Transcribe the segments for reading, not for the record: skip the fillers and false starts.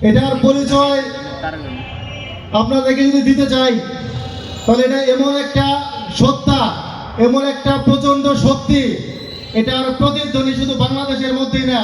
এটার পরিচয় আপনাদেরকে যদি দিতে চাই তাহলে এটা এমন একটা সত্তা, এমন একটা প্রচন্ড শক্তি, এটার প্রতিধ্বনি শুধু বাংলাদেশের মধ্যেই না।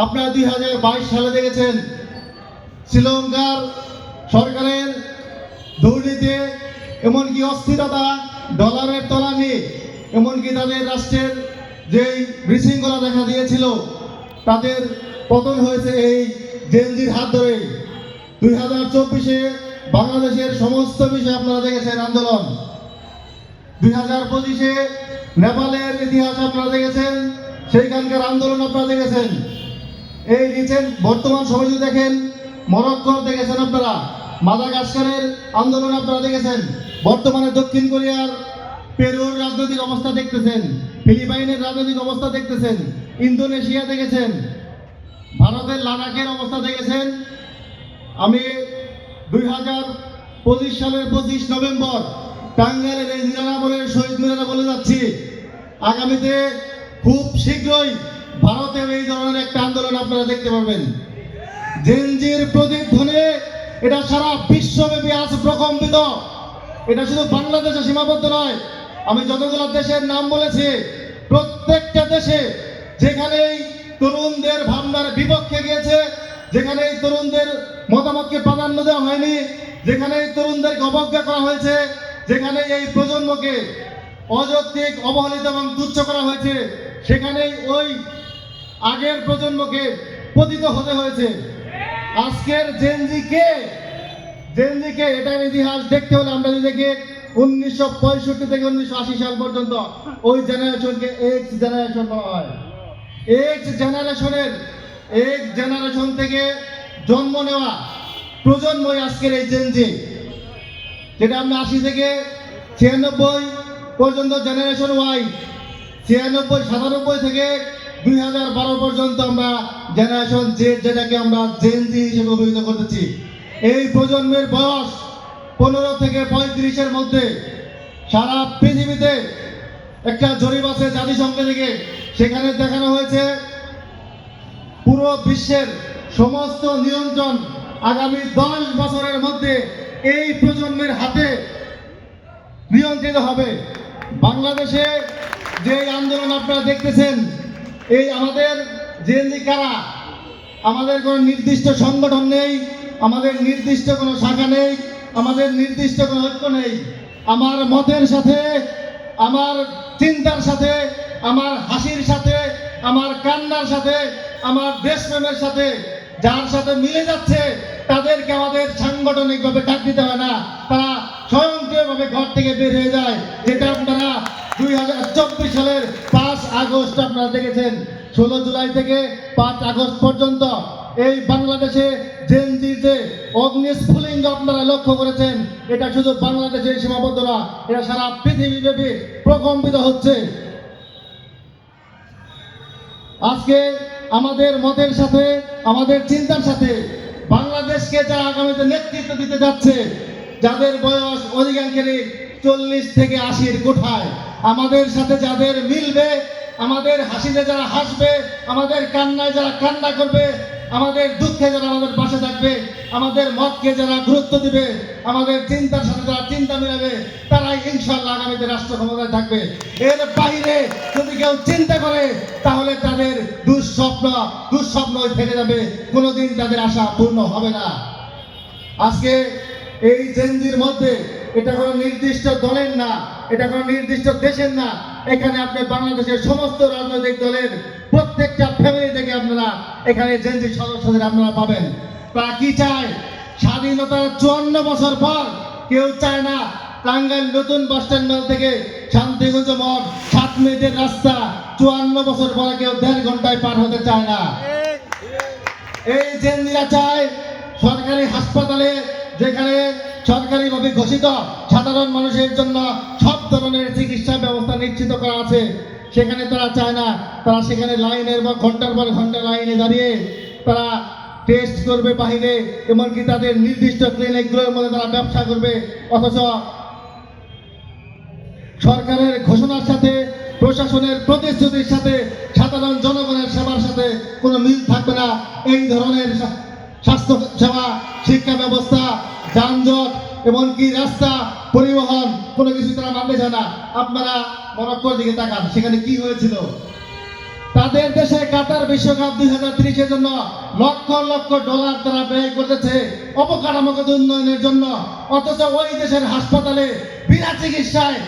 আপনারা 2022 সালে দেখেছেন শ্রীলঙ্কার সরকারের দুর্নীতি, এমনকি অস্থিরতা, ডলারের তলামি, এমনকি তাদের রাষ্ট্রের যেই বিশৃঙ্খলা দেখা দিয়েছিল তাদের পতন হয়েছে এই জেনজির হাত ধরে। 2024-এ বাংলাদেশের সমস্ত বিষয় আপনারা দেখেছেন আন্দোলন। 2025-এ নেপালের ইতিহাস আপনারা দেখেছেন, সেইখানকার আন্দোলন আপনারা দেখেছেন। এই রিসেন্ট বর্তমান সময় যদি দেখেন, মরক্কো দেখেছেন আপনারা, মাদাগাস্কারের আন্দোলন আপনারা দেখেছেন, বর্তমানে দক্ষিণ কোরিয়ার পেরুর রাজনৈতিক অবস্থা দেখতেছেন, ফিলিপাইনের রাজনৈতিক অবস্থা দেখতেছেন, ইন্দোনেশিয়া দেখেছেন, ভারতের লাদাখের অবস্থা দেখেছেন। আমি 2025 সালের 25 নভেম্বর টাঙ্গাইলের এই নিরানবরের শহীদ মিনারে বলে যাচ্ছি, আগামীতে খুব শীঘ্রই ভারতের এই ধরনের একটা আন্দোলন আপনারা দেখতে পাবেন। জেনজির প্রতিধ্বনি এটা সারা বিশ্বব্যাপী আজ প্রকম্পিত। এটা শুধু বাংলাদেশে সীমাবদ্ধ নয়, আমি যতগুলো দেশের নাম বলেছি প্রত্যেকটা দেশে যেখানে তরুণদের ভাবনার বিপক্ষে গিয়েছে, যেখানে এই তরুণদের মতামতকে প্রাধান্য দেওয়া হয়নি, যেখানে এই তরুণদেরকে অবজ্ঞা করা হয়েছে, যেখানে এই প্রজন্মকে অযৌক্তিক, অবহেলিত এবং তুচ্ছ করা হয়েছে, সেখানেই ওই আগের প্রজন্মকে পতিত হতে হয়েছে। আজকের জেনজিকে এটার ইতিহাস দেখতে হলে আমরা যদি দেখি 1965 থেকে 1980 সাল পর্যন্ত ওই জেনারেশনকে এক্স জেনারেশন বলা হয়। এক্স জেনারেশন থেকে জন্ম নেওয়া প্রজন্মই আজকের এই জেনজি, যেটা আমরা 80 থেকে 96 পর্যন্ত জেনারেশন ওয়াই, 96-97 থেকে 2012 পর্যন্ত আমরা জেনারেশন জেড, যেটাকে আমরা জেনজি হিসেবে অভিহিত করতেছি। এই প্রজন্মের বয়স 15 থেকে 35-এর মধ্যে। সারা পৃথিবীতে একটা জরিপ আছে জাতিসংঘ থেকে, সেখানে দেখানো হয়েছে পুরো বিশ্বের সমস্ত নিয়ন্ত্রণ আগামী 10 বছরের মধ্যে এই প্রজন্মের হাতে নিয়ন্ত্রিত হবে। বাংলাদেশে যে আন্দোলন আপনারা দেখতেছেন, এই আমাদের জেনজি কারা, আমাদের কোনো নির্দিষ্ট সংগঠন নেই, আমাদের নির্দিষ্ট কোনো শাখা নেই, আমাদের নির্দিষ্ট কোনো ঐক্য নেই। আমার মতের সাথে, আমার চিন্তার সাথে, আমার হাসির সাথে, আমার কান্নার সাথে, আমার দেশপ্রেমের সাথে যার সাথে মিলে যাচ্ছে তাদেরকে আমাদের সাংগঠনিকভাবে ডাক দিতে হয় না, তারা স্বয়ংক্রিয়ভাবে ঘর থেকে বের হয়ে যায়। যেটা আপনারা 2024 সালের 5 আগস্ট আপনারা দেখেছেন। 16 জুলাই থেকে 5 আগস্ট পর্যন্ত এই বাংলাদেশে জেনজির যে অগ্নিস্ফুলিঙ্গ আপনারা লক্ষ্য করেছেন, এটা শুধু বাংলাদেশের সীমাবদ্ধ না, এটা সারা পৃথিবীব্যাপী প্রকম্পিত হচ্ছে। আজকে আমাদের মতের সাথে, আমাদের চিন্তার সাথে বাংলাদেশকে যারা আগামীতে নেতৃত্ব দিতে যাচ্ছে, যাদের বয়স অধিকাংশেরই 40 থেকে 80-র কোঠায়, আমাদের সাথে যাদের মিলবে, আমাদের হাসিতে যারা হাসবে, আমাদের কান্নায় যারা কান্না করবে, আমাদের দুঃখে যারা আমাদের পাশে থাকবে, আমাদের মতকে যারা গুরুত্ব দিবে, আমাদের চিন্তার সাথে যারা চিন্তা মিলাবে, তারাই ইনশাআল্লাহ আগামীতে রাষ্ট্র ক্ষমতায় থাকবে। এর বাইরে যদি কেউ চিন্তা করে তাহলে তাদের দুঃস্বপ্নই থেকে যাবে, কোনোদিন তাদের আশা পূর্ণ হবে না। আজকে এই জেনজির মধ্যে এটা কোনো নির্দিষ্ট দলের না, এটা কোনো নির্দিষ্ট দেশের না, এখানে আপনি বাংলাদেশের সমস্ত রাজনৈতিক দলের প্রত্যেকটা ফ্যামিলি থেকে আপনারা এখানে জেনজি সদস্যদের আপনারা পাবেন। তারা কি চায়? স্বাধীনতার 54 বছর পর কেউ চায় না টাঙ্গাইল নতুন বাস স্ট্যান্ড থেকে শান্তিগঞ্জ মোড় 7 মিনিটের রাস্তা 54 বছর পরে কেউ 1.5 ঘন্টায় পার হতে চায় না। এই জেনজিরা চায় সরকারি হাসপাতালে, যেখানে সরকারিভাবে ঘোষিত সাধারণ মানুষের জন্য সব ধরনের চিকিৎসা ব্যবস্থা নিশ্চিত করা আছে, সেখানে তারা চায় না তারা সেখানে লাইনের বা ঘন্টার পর ঘন্টা লাইনে দাঁড়িয়ে তারা টেস্ট করবে বাহিরে, এমনকি তাদের নির্দিষ্ট ক্লিনিকগুলোর মধ্যে তারা ব্যবসা করবে। অথচ সরকারের ঘোষণার সাথে, প্রশাসনের প্রতিশ্রুতির সাথে, সাধারণ জনগণের সেবার সাথে কোনো মিল থাকবে না। এই ধরনের স্বাস্থ্য স্বাস্থ্য সেবা, শিক্ষা ব্যবস্থা, যানজট, এমনকি রাস্তা, পরিবহন, কোনো কিছু তারা মানতে চায় না। আপনারা মরক্কোর দিকে তাকান, সেখানে কি হয়েছিল। তাদের দেশে কাতার বিশ্বকাপ 2030-এর জন্য লক্ষ লক্ষ ডলার তারা ব্যয় করতেছে অবকাঠামোগত উন্নয়নের জন্য, অথচ ওই দেশের হাসপাতালে বিনা চিকিৎসায়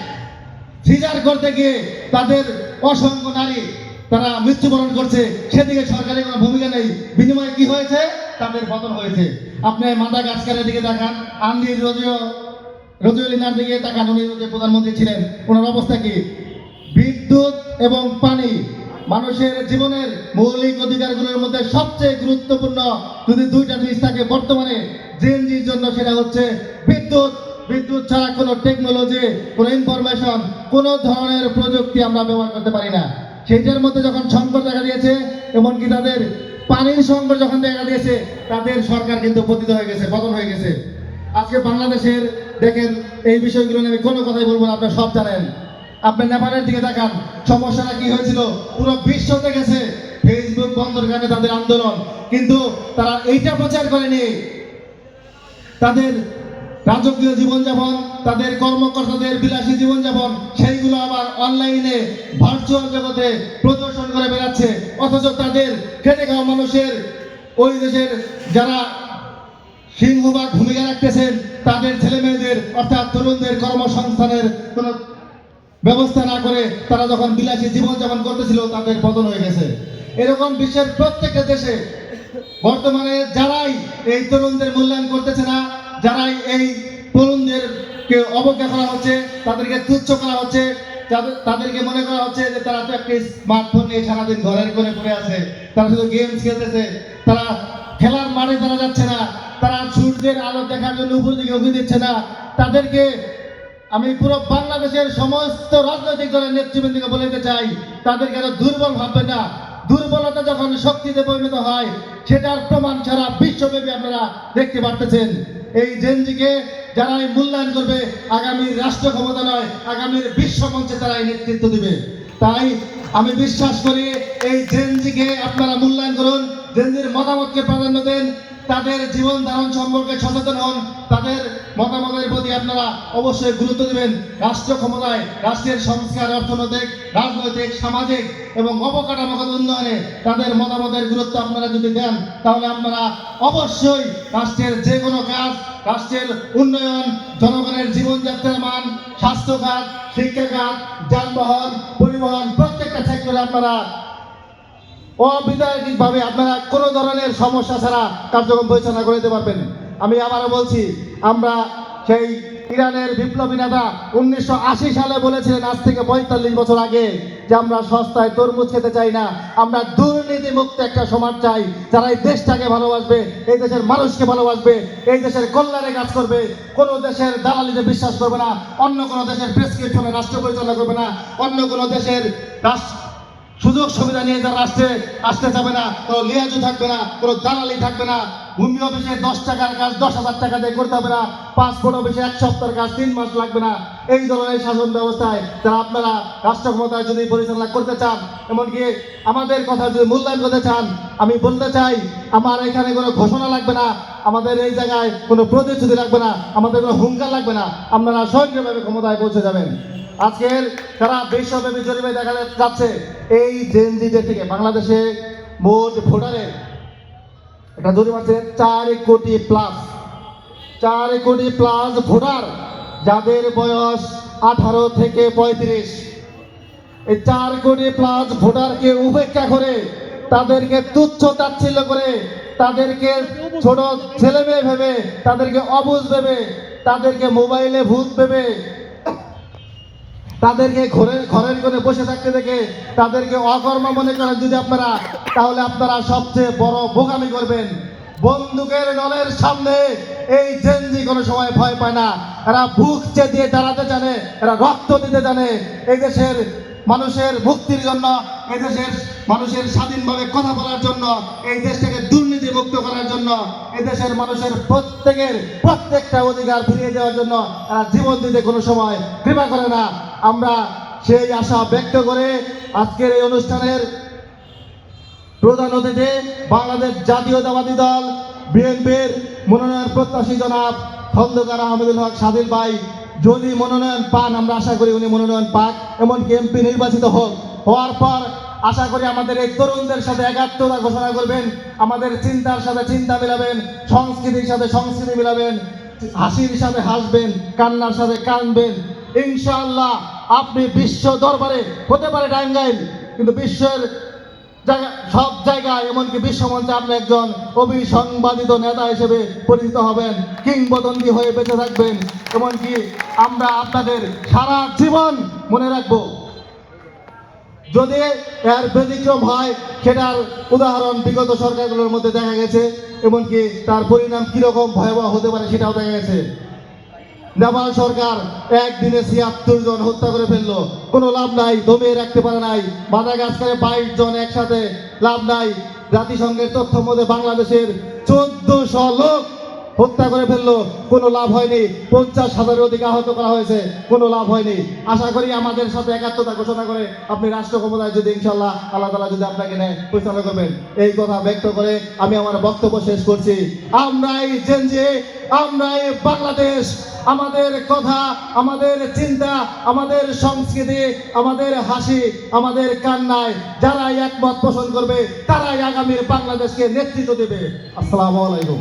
সিজার করতে গিয়ে তাদের অসংখ্য নারী তারা মৃত্যুবরণ করছে, সেদিকে সরকারের কোনো ভূমিকা নেই। বিনিময়ে কি হয়েছে? তাদের পতন হয়েছে। আপনি মাদাগাস্কারের দিকে তাকান, আন্দ্রি রজুলিনার দিকে তাকান, উনি যে প্রধানমন্ত্রী ছিলেন, ওনার অবস্থা কি? বিদ্যুৎ এবং পানি মানুষের জীবনের মৌলিক অধিকারগুলোর মধ্যে সবচেয়ে গুরুত্বপূর্ণ যদি দুইটা জিনিস থাকে বর্তমানে জেনজির জন্য, সেটা হচ্ছে বিদ্যুৎ। বিদ্যুৎ ছাড়া কোনো টেকনোলজি, কোনো ইনফরমেশন, কোনো ধরনের প্রযুক্তি আমরা ব্যবহার করতে পারি না। সেইটার মধ্যে যখন সংকট দেখা দিয়েছে, এমনকি তাদের পানির সংকট যখন দেখা দিয়েছে, তাদের সরকার কিন্তু পতিত হয়ে গেছে, পতন হয়ে গেছে। আজকে বাংলাদেশের দেখেন, এই বিষয়গুলো নিয়ে আমি কোনো কথাই বলবো না, আপনারা সব জানেন। আপনি নেপালের দিকে তাকান, সমস্যাটা কি হয়েছিল? পুরো বিশ্বতে গেছে ফেসবুক বন্ধের কারণে তাদের আন্দোলন, কিন্তু তারা এইটা প্রচার করেনি তাদের রাজকীয় জীবনযাপন, তাদের কর্মকর্তাদের বিলাসী জীবনযাপন, সেইগুলো আবার অনলাইনে ভার্চুয়াল জগতে প্রদর্শন করে বেড়াচ্ছে। অথচ তাদের খেটে খাওয়া মানুষের, ওই দেশের যারা সিংহভাগ ভূমিকা রাখতেছেন, তাদের ছেলে মেয়েদের অর্থাৎ তরুণদের কর্মসংস্থানের কোনো ব্যবস্থা না করে তারা যখন বিলাসী জীবনযাপন করতেছিল, তাদের পতন হয়ে গেছে। এরকম বিশ্বের প্রত্যেকটা দেশে বর্তমানে যারাই এই তরুণদের মূল্যায়ন করতেছে না, যারাই এই তরুণদেরকে অবজ্ঞা করা হচ্ছে, তাদেরকে তুচ্ছ করা হচ্ছে, তাদেরকে মনে করা হচ্ছে যে তারা তো একটা স্মার্টফোন নিয়ে সারাদিন ঘরের কোণে পড়ে আছে, তারা শুধু গেমস খেলতেছে, তারা খেলার মাঠে তারা যাচ্ছে না, তারা সূর্যের আলো দেখার জন্য উপর দিকে উঠে দিচ্ছে না। তাদেরকে আমি পুরো বাংলাদেশের সমস্ত রাজনৈতিক দলের নেতৃবৃন্দকে বলতে চাই, তাদেরকে এত দুর্বল ভাববেন না। দুর্বলতা যখন শক্তিতে পরিণত হয়, সেটার প্রমাণ সারা বিশ্বব্যাপী আপনারা দেখতে পারতেছেন। এই জেনজিকে যারাই মূল্যায়ন করবে, আগামীর রাষ্ট্র ক্ষমতা নয়, আগামীর বিশ্বমঞ্চে তারাই নেতৃত্ব দিবে। তাই আমি বিশ্বাস করি এই জেনজিকে আপনারা মূল্যায়ন করুন, জেনজির মতামতকে প্রাধান্য দেন, তাদের জীবন ধারণ সম্পর্কে সচেতন হন, তাদের মতামতের প্রতি আপনারা অবশ্যই গুরুত্ব দিবেন। রাষ্ট্র ক্ষমতায়, রাষ্ট্রের সংস্কার, অর্থনৈতিক, রাজনৈতিক, সামাজিক এবং অবকাঠামোগত উন্নয়নে তাদের মতামতের গুরুত্ব আপনারা যদি দেন, তাহলে আপনারা অবশ্যই রাষ্ট্রের যে কোনো কাজ, রাষ্ট্রের উন্নয়ন, জনগণের জীবনযাত্রার মান, স্বাস্থ্য খাত, শিক্ষা খাত, যানবাহন, পরিবহন, প্রত্যেকটা সেক্টরে আপনারা অবিধায়িকভাবে আপনারা কোনো ধরনের সমস্যা ছাড়া কার্যক্রম পরিচালনা করে দিতে পারবেন। আমি আবারও বলছি, আমরা সেই ইরানের বিপ্লবী নেতা 1980 সালে বলেছিলেন, আজ থেকে 45 বছর আগে, যে আমরা সস্তায় তরমুজ খেতে চাই না, আমরা দুর্নীতি মুক্ত একটা সমাজ চাই, যারা এই দেশটাকে ভালোবাসবে, এই দেশের মানুষকে ভালোবাসবে, এই দেশের কল্যাণে কাজ করবে, কোনো দেশের দালালিতে বিশ্বাস করবে না, অন্য কোনো দেশের প্রেসক্রিপশনে রাষ্ট্র পরিচালনা করবে না, অন্য কোনো দেশের সুযোগ সুবিধা নিয়ে যারা রাষ্ট্রে আসতে যাবে না, কোনো লিয়াজু থাকবে না, কোনো দালালি থাকবে না। ভূমি অফিসে 10 টাকার কাজ 10,000 টাকা দিয়ে করতে হবে না, পাসপোর্ট অফিসে 1 সপ্তাহের কাজ 3 মাস লাগবে না। এই ধরনের শাসন ব্যবস্থায় যারা আপনারা রাষ্ট্র ক্ষমতায় যদি পরিচালনা করতে চান, এমনকি আমাদের কথা যদি মূল্যায়ন করতে চান, আমি বলতে চাই, আমার এখানে কোনো ঘোষণা লাগবে না, আমাদের এই জায়গায় কোনো প্রতিশ্রুতি লাগবে না, আমাদের কোনো হুঙ্কার লাগবে না, আপনারা স্বয়ংক্রিয়ভাবে ক্ষমতায় পৌঁছে যাবেন। আজকের সারা বিশ্বব্যাপী জরিপে দেখা যাচ্ছে, এই জেনজিদের থেকে বাংলাদেশে মোট ভোটারের একটা জরিপ আছে 4 কোটি প্লাস, 4 কোটি প্লাস ভোটার, যাদের বয়স 18 থেকে 35। এই 4 কোটি প্লাস ভোটারকে উপেক্ষা করে, তাদেরকে তুচ্ছ তাচ্ছিল্য করে, তাদেরকে ছোট ছেলে মেয়ে ভেবে, তাদেরকে অবুঝ ভেবে, তাদেরকে মোবাইলে ভূত ভেবে, তাদেরকে ঘরের করে বসে থাকতে দেখে তাদেরকে অকর্ম মনে করেন যদি আপনারা, তাহলে আপনারা সবচেয়ে বড় বোকামি করবেন। বন্দুকের নলের সামনে এই জেনজি কোনো সময় ভয় পায় না, এরা বুক চেয়ে দাঁড়াতে জানে, এরা রক্ত দিতে জানে। এই দেশের মানুষের মুক্তির জন্য, এই দেশের মানুষের স্বাধীনভাবে কথা বলার জন্য, এই দেশটাকে দুর্নীতি মুক্ত করার জন্য, এই দেশের মানুষের প্রত্যেকটা অধিকার ফিরিয়ে দেওয়ার জন্য এরা জীবন দিতে কোনো সময় কৃপা করে না। আমরা সেই আশা ব্যক্ত করে আজকের এই অনুষ্ঠানের প্রধান অতিথি বাংলাদেশ জাতীয়তাবাদী দল বিএনপির মনোনয়ন প্রত্যাশী জনাব খন্দকার আহমেদুল হক সাদিল ভাই যদি মনোনয়ন পান, আমরা আশা করি উনি মনোনয়ন পাক, এমনকি এমপি নির্বাচিত হওয়ার পর আশা করি আমাদের এই তরুণদের সাথে একাত্মতা ঘোষণা করবেন, আমাদের চিন্তার সাথে চিন্তা মিলাবেন, সংস্কৃতির সাথে সংস্কৃতি মিলাবেন, হাসির সাথে হাসবেন, কান্নার সাথে কাঁদবেন। ইনশাআল্লাহ আপনি বিশ্ব দরবারে, হতে পারে টাঙ্গাইল, কিন্তু বিশ্বের জায়গা, সব জায়গায় এমনকি বিশ্বমঞ্চে আপনি একজন অবিসংবাদিত নেতা হিসেবে পরিচিত হবেন, কিংবদন্তি হয়ে বেঁচে থাকবেন। এমনকি আমরা আপনাদের সারা জীবন মনে রাখবো। যদি এর ব্যতিক্রম হয়, সেটার উদাহরণ বিগত সরকারগুলোর মধ্যে দেখা গেছে, এমনকি তার পরিণাম কিরকম ভয়াবহ হতে পারে সেটাও দেখা গেছে। নেপাল সরকার একদিনে ৭৬ জন হত্যা করে ফেললো, কোনো লাভ নাই, দমিয়ে রাখতে পারে নাই। মাদাগাস্কারে ২২ জন একসাথে, লাভ নাই। জাতিসংঘের তথ্য মতে বাংলাদেশের ১৪০০ লোক হত্যা করে ফেললো, কোনো লাভ হয়নি। ৫০,০০০ অধিক আহত করা হয়েছে, কোনো লাভ হয়নি। আশা করি আমাদের সাথে একাত্মতা ঘোষণা করে আপনি রাষ্ট্র ক্ষমতায় যদি ইনশাল্লাহ আল্লাহ তাআলা যদি আপনাকে নেয়, পরিচালনা করবেন। এই কথা ব্যক্ত করে আমি আমার বক্তব্য শেষ করছি। আমরাই জেনজি, আমরাই বাংলাদেশ। আমাদের কথা, আমাদের চিন্তা, আমাদের সংস্কৃতি, আমাদের হাসি, আমাদের কান্নায় যারাই একমত পোষণ করবে, তারাই আগামীর বাংলাদেশকে নেতৃত্ব দেবে। আসসালামু আলাইকুম।